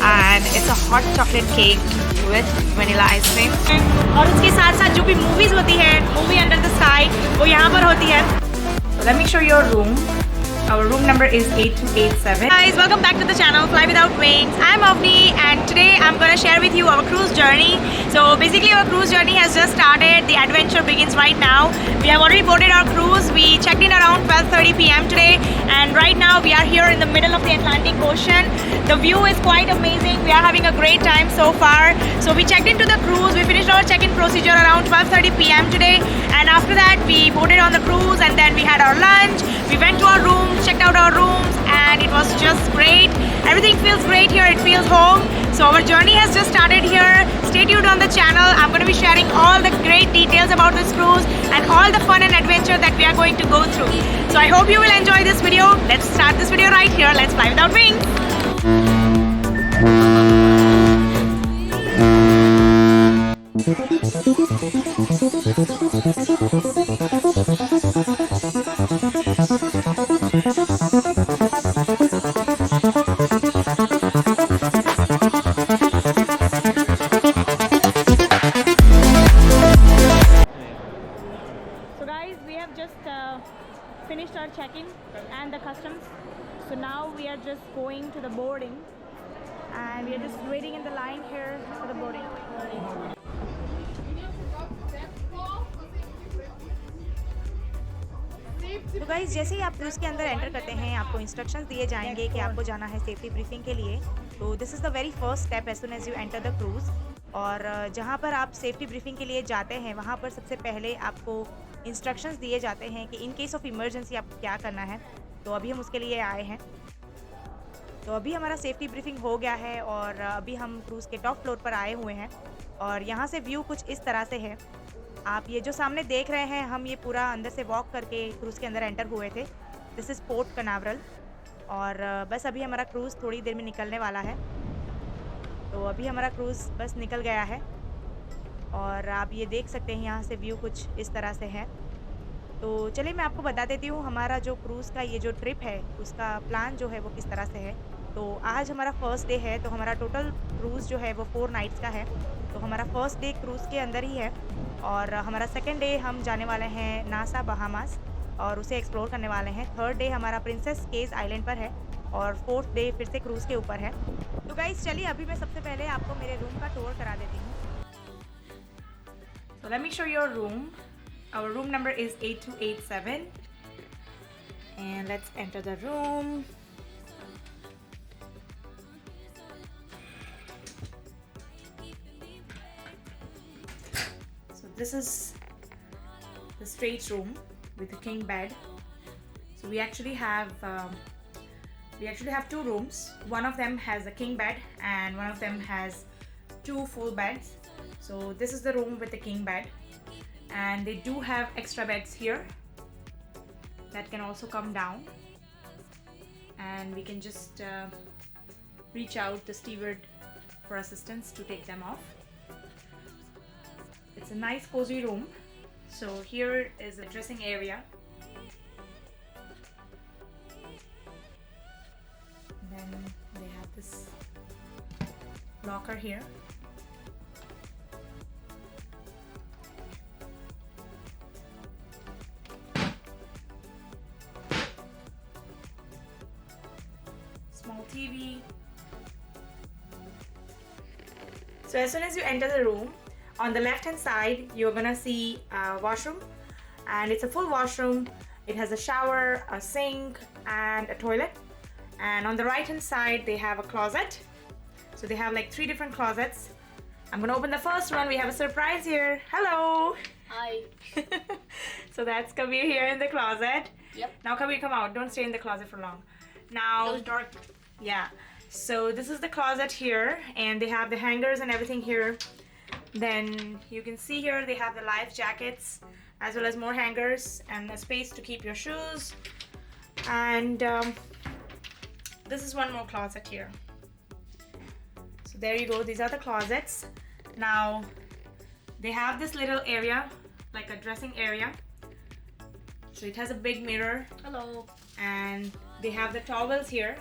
and it's a hot chocolate cake with vanilla ice cream. और उसके साथ साथ जो भी मूवीज होती है, मूवी अंडर द स्काई, वो यहाँ पर होती है. So let me show you your room. Our room number is 8287. Guys, welcome back to the channel Fly Without Wings. I'm Avani and today I'm going to share with you our cruise journey. So basically our cruise journey has just started. The adventure begins right now. We have already boarded our cruise. We checked in around 12:30 p.m. today and right now we are here in the middle of the Atlantic Ocean. The view is quite amazing. We are having a great time so far. So we checked into the cruise. We finished our check-in procedure around 12:30 p.m. today and after that we boarded on the cruise and then we had our lunch. We went to our room, checked out our rooms and it was just great. Everything feels great here. It feels home. So our journey has just started here. Stay tuned on the channel. I'm going to be sharing all the great details about this cruise and all the fun and adventure that we are going to go through. So I hope you will enjoy this video. Let's start this video right here. Let's fly without wings. Finished our check-in and the customs. So now we are just going to the boarding and we are just waiting in the line here for the boarding. तो guys जैसे ही आप cruise के अंदर enter करते हैं आपको instructions दिए जाएंगे कि आपको जाना है सेफ्टी ब्रीफिंग के लिए. तो this is the very first step as soon as you enter the cruise. और जहाँ पर आप सेफ्टी ब्रीफिंग के लिए जाते हैं वहाँ पर सबसे पहले आपको इंस्ट्रक्शंस दिए जाते हैं कि इन केस ऑफ इमरजेंसी आपको क्या करना है. तो अभी हम उसके लिए आए हैं. तो अभी हमारा सेफ्टी ब्रीफिंग हो गया है और अभी हम क्रूज़ के टॉप फ्लोर पर आए हुए हैं और यहाँ से व्यू कुछ इस तरह से है. आप ये जो सामने देख रहे हैं हम ये पूरा अंदर से वॉक करके क्रूज़ के अंदर एंटर हुए थे. दिस इज़ पोर्ट कनावरल और बस अभी हमारा क्रूज़ थोड़ी देर में निकलने वाला है. तो अभी हमारा क्रूज़ बस निकल गया है और आप ये देख सकते हैं यहाँ से व्यू कुछ इस तरह से है. तो चलिए मैं आपको बता देती हूँ हमारा जो क्रूज़ का ये जो ट्रिप है उसका प्लान जो है वो किस तरह से है. तो आज हमारा फर्स्ट डे है. तो हमारा टोटल क्रूज़ जो है वो 4 नाइट्स का है. तो हमारा फर्स्ट डे क्रूज़ के अंदर ही है और हमारा सेकेंड डे हम जाने वाले हैं नासा बहामास और उसे एक्सप्लोर करने वाले हैं. थर्ड डे हमारा प्रिंसेस केज आइलैंड पर है और फोर्थ डे फिर से क्रूज़ के ऊपर है. तो गाइस चलिए अभी मैं सबसे पहले आपको मेरे रूम का टूर करा देती हूँ. So let me show you your room. Our room number is 8287 and let's enter the room. So this is the straight room with a king bed. So we actually have 2 rooms. One of them has a king bed and one of them has 2 full beds. So this is the room with the king bed and they do have extra beds here that can also come down and we can just reach out the steward for assistance to take them off. It's a nice cozy room. So here is the dressing area. Then they have this locker here. Small TV. So as soon as you enter the room, on the left hand side you're gonna see a washroom and it's a full washroom. It has a shower, a sink and a toilet. And on the right hand side they have a closet. So they have like 3 different closets. I'm gonna open the first one. We have a surprise here. Hello. Hi. So that's Kabir here in the closet. Yep. Now Kabir, come out. Don't stay in the closet for long. Now, yeah. So this is the closet here, and they have the hangers and everything here. Then you can see here they have the life jackets as well as more hangers and a space to keep your shoes. And this is one more closet here. So there you go. These are the closets. Now they have this little area, like a dressing area. So it has a big mirror. Hello. And they have the towels here.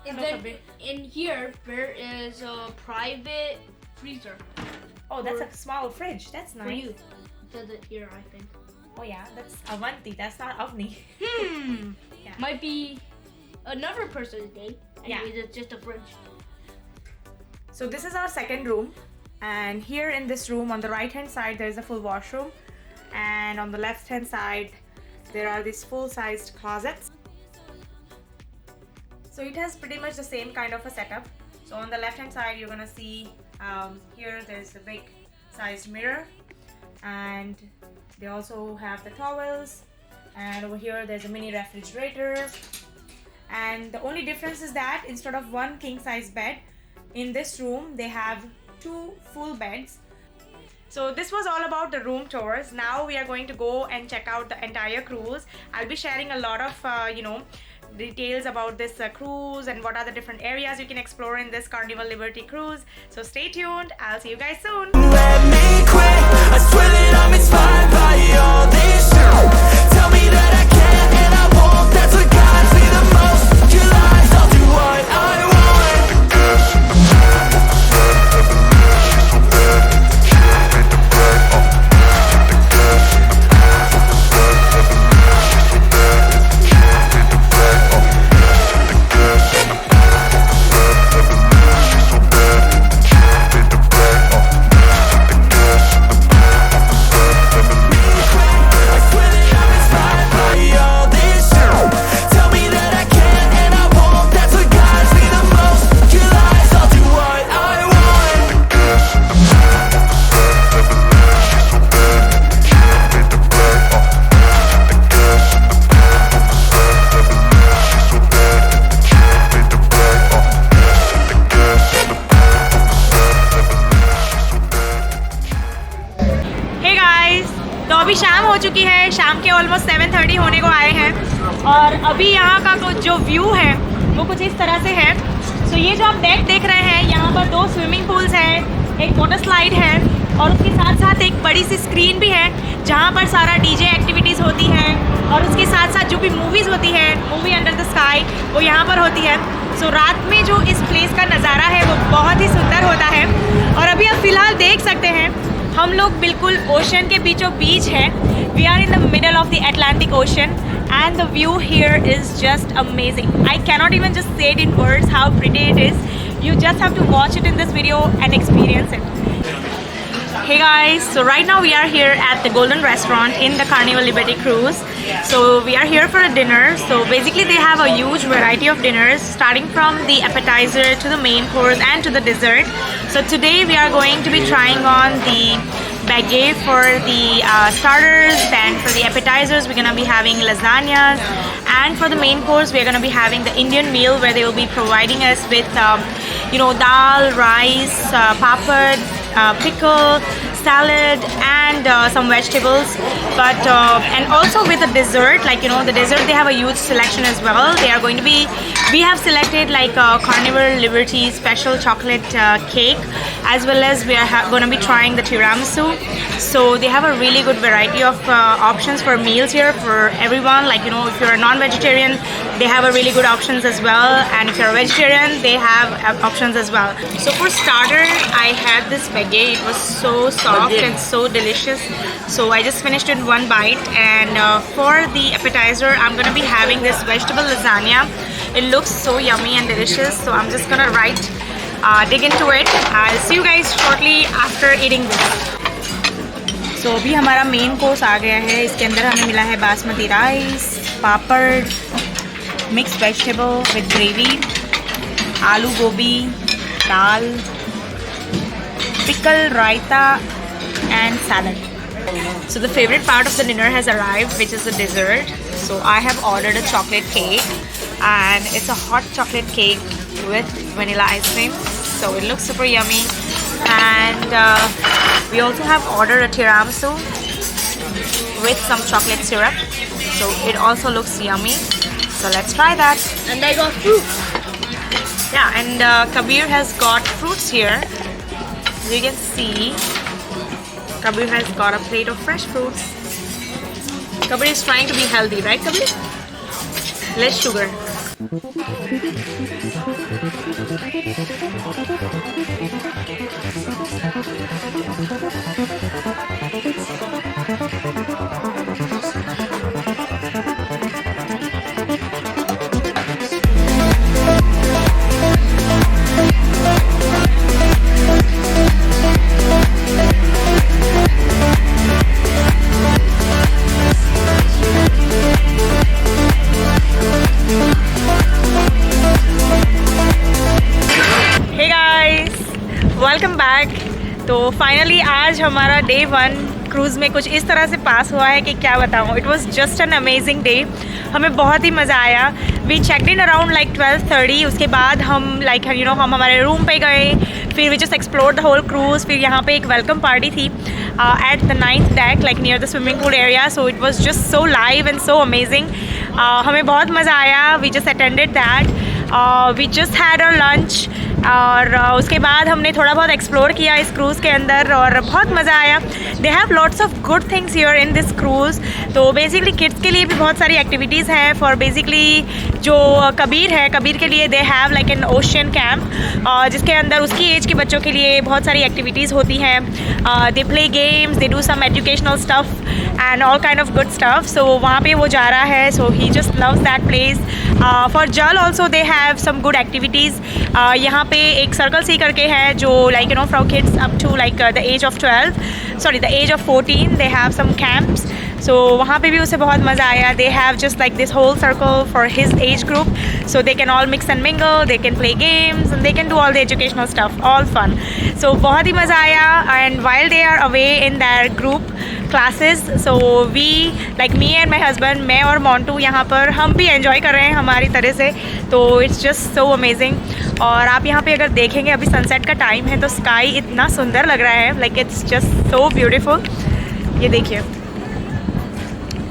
And then in here there is a private freezer. Oh, that's a small fridge. That's nice. For you. It says it here, I think. Oh yeah, that's Avanti. That's not Avni. Yeah. Might be another person's name. Anyways, it's just a fridge. So this is our second room, and here in this room on the right hand side there is a full washroom, and on the left hand side there are these full-sized closets. So it has pretty much the same kind of a setup. So on the left hand side you're gonna see here there's a big sized mirror, and they also have the towels, and over here there's a mini refrigerator. And the only difference is that instead of one king size bed, in this room they have 2 full beds. So this was all about the room tours. Now we are going to go and check out the entire cruise. I'll be sharing a lot of details about this cruise and what are the different areas you can explore in this Carnival Liberty Cruise. So stay tuned. I'll see you guys soon. Let me quit. I swear that I'm inspired by all this shit. Tell me that I can and I won't. That's what guides me the most. Your lies, I'll do what I want. तो अभी शाम हो चुकी है, शाम के almost 7:30 होने को आए हैं, और अभी यहाँ का कुछ जो व्यू है वो कुछ इस तरह से है। सो ये जो आप डेक देख रहे हैं, यहाँ पर 2 स्विमिंग पूल्स हैं, एक वाटर स्लाइड है, और उसके साथ साथ एक बड़ी सी स्क्रीन भी है जहाँ पर सारा डीजे एक्टिविटीज़ होती है, और उसके साथ साथ जो भी मूवीज़ होती है, मूवी अंडर द स्काई, वो यहाँ पर होती है। सो रात में जो इस प्लेस का नज़ारा है वो बहुत ही सुंदर होता है। और अभी आप फ़िलहाल देख सकते हैं हम लोग बिल्कुल ओशन के बीचों बीच हैं। We are in the middle of the Atlantic Ocean and the view here is just amazing. I cannot even just say it in words how pretty it is. You just have to watch it in this video and experience it. Hey guys, so right now we are here at the Golden Restaurant in the Carnival Liberty Cruise. So we are here for a dinner. So basically they have a huge variety of dinners, starting from the appetizer to the main course and to the dessert. So today we are going to be trying on the baguette for the starters. Then for the appetizers we're going to be having lasagnas, and for the main course we're going to be having the Indian meal, where they will be providing us with dal, rice, papad, pickle, salad, and some vegetables. But and also with the dessert, like the dessert, they have a huge selection as well. They are going to be, we have selected like a Carnival Liberty special chocolate cake, as well as we are going to be trying the tiramisu. So they have a really good variety of options for meals here for everyone. Like if you're a non-vegetarian, they have a really good options as well, and if you're a vegetarian, they have options as well. So for starter, I had this baguette. It was so soft and so delicious. So I just finished it in one bite. And for the appetizer, I'm gonna be having this vegetable lasagna. It looks so yummy and delicious. So I'm just gonna dig into it. I'll see you guys shortly after eating this. So अभी हमारा main course आ गया है। इसके अंदर हमें मिला है basmati rice, papad, mix vegetable with gravy, आलू गोभी, दाल, pickle, raita, and salad. So the favorite part of the dinner has arrived, which is the dessert. So I have ordered a chocolate cake, and it's a hot chocolate cake with vanilla ice cream. So it looks super yummy. And we also have ordered a tiramisu with some chocolate syrup. So it also looks yummy. So let's try that. And I got fruit. Yeah, and Kabir has got fruits here. As you can see, Kabir has got a plate of fresh fruits. Kabir is trying to be healthy, right Kabir? Less sugar. Welcome back. तो finally आज हमारा day 1 cruise में कुछ इस तरह से पास हुआ है कि क्या बताऊँ। It was just an amazing day. हमें बहुत ही मज़ा आया। We checked in around like 12:30। उसके बाद हम हम हमारे रूम पे गए। फिर we just explore the whole cruise. फिर यहाँ पे एक वेलकम पार्टी थी at the 9th deck like near the swimming pool area. So it was just so live and so amazing. हमें बहुत मज़ा आया। We just attended that. We just had our lunch और उसके बाद हमने थोड़ा बहुत एक्सप्लोर किया इस क्रूज़ के अंदर और बहुत मज़ा आया। They have lots of good things here in this cruise. तो बेसिकली किड्स के लिए भी बहुत सारी एक्टिविटीज़ हैं। फॉर बेसिकली जो कबीर है, कबीर के लिए they have like an ocean camp जिसके अंदर उसकी एज के बच्चों के लिए बहुत सारी एक्टिविटीज़ होती हैं। They play games, they do some educational stuff and all kind of good stuff. So वहाँ पे वो जा रहा है। So he just loves that place. For जल also they have some good activities. यहाँ पे एक सर्कल सी करके है जो like from kids up to like the age of 14 they have some camps. So वहाँ पे भी उसे बहुत मज़ा आया। They have just like this whole circle for his age group. So they can all mix and mingle, they can play games and they can do all the educational stuff, all fun. So बहुत ही मज़ा आया। And while they are away in their group classes, so we like me and my husband, मैं और मोंटू यहाँ पर हम भी एंजॉय कर रहे हैं हमारी तरह से। तो इट्स जस्ट सो अमेजिंग। और आप यहाँ पे अगर देखेंगे अभी सनसेट का टाइम है तो स्काई इतना सुंदर लग रहा है। Like it's just so beautiful. ये देखिए,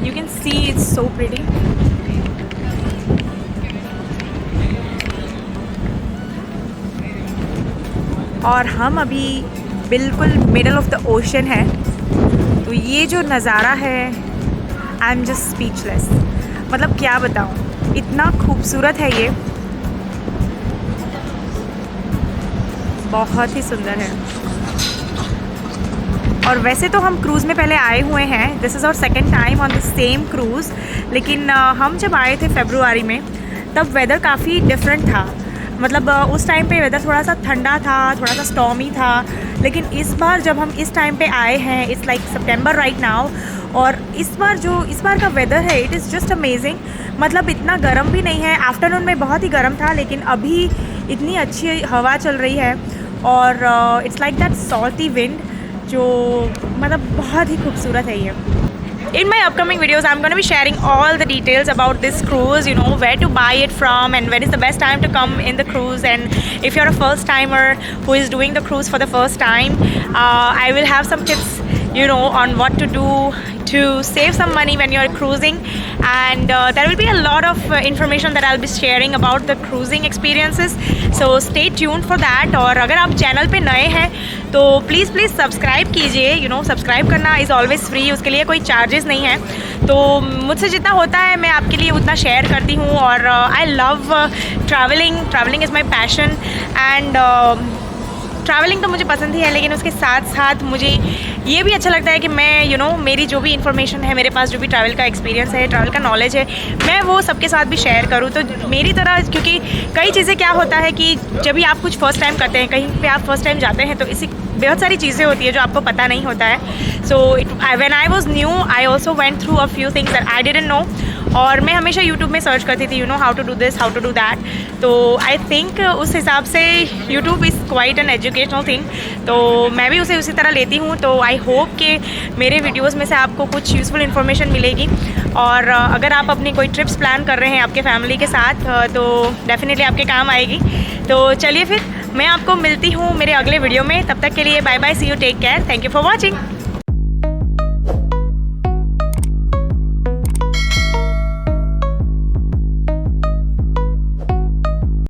you can see it's so pretty. और हम अभी बिल्कुल मिडल ऑफ द ओशन है। तो ये जो नज़ारा है, आई एम जस्ट स्पीचलेस। मतलब क्या बताऊँ, इतना खूबसूरत है ये, बहुत ही सुंदर है। और वैसे तो हम क्रूज़ में पहले आए हुए हैं। This is our second time on the same cruise. लेकिन हम जब आए थे फरवरी में तब वेदर काफ़ी डिफरेंट था। मतलब उस टाइम पे वेदर थोड़ा सा ठंडा था, थोड़ा सा स्टॉर्मी था। लेकिन इस बार जब हम इस टाइम पे आए हैं, it's like September right now, और इस बार का वेदर है, इट इज़ जस्ट अमेजिंग। मतलब इतना गर्म भी नहीं है। आफ्टरनून में बहुत ही गर्म था, लेकिन अभी इतनी अच्छी हवा चल रही है और it's like that salty wind, जो मतलब बहुत ही खूबसूरत है ये। In my upcoming videos, I'm going to be sharing all the details about this cruise, where to buy it from and when is the best time to come in the cruise. And if you're a first timer who is doing the cruise for the first time, I will have some tips, on what to do to save some money when you're cruising. And there will be a lot of information that I'll be sharing about the cruising experiences. So stay tuned for that. और अगर आप channel पे नए हैं तो please subscribe कीजिए। Subscribe करना is always free, उसके लिए कोई चार्जेस नहीं है। तो मुझसे जितना होता है मैं आपके लिए उतना शेयर करती हूँ। और I love travelling is my passion. And travelling तो मुझे पसंद ही है, लेकिन उसके साथ साथ मुझे ये भी अच्छा लगता है कि मैं मेरी जो भी इन्फॉर्मेशन है, मेरे पास जो भी ट्रैवल का एक्सपीरियंस है, ट्रैवल का नॉलेज है, मैं वो सबके साथ भी शेयर करूँ। तो मेरी तरह, क्योंकि कई चीज़ें क्या होता है कि जब भी आप कुछ फ़र्स्ट टाइम करते हैं, कहीं पे आप फर्स्ट टाइम जाते हैं, तो इसी बहुत सारी चीज़ें होती है जो आपको पता नहीं होता है। So when I was new I also went through a few things that I didn't know. और मैं हमेशा यूट्यूब में सर्च करती थी, how to do this, how to do that. तो आई थिंक उस हिसाब से YouTube is quite an educational thing. तो मैं भी उसे उसी तरह लेती हूँ। तो आई होप कि मेरे वीडियोज़ में से आपको कुछ यूज़फुल इन्फॉर्मेशन मिलेगी। और अगर आप अपनी कोई ट्रिप्स प्लान कर रहे हैं आपके फैमिली के साथ, तो डेफिनेटली आपके काम आएगी। तो चलिए फिर मैं आपको मिलती हूँ मेरे अगले वीडियो में। तब तक के लिए bye bye, see you, take care, thank you for watching.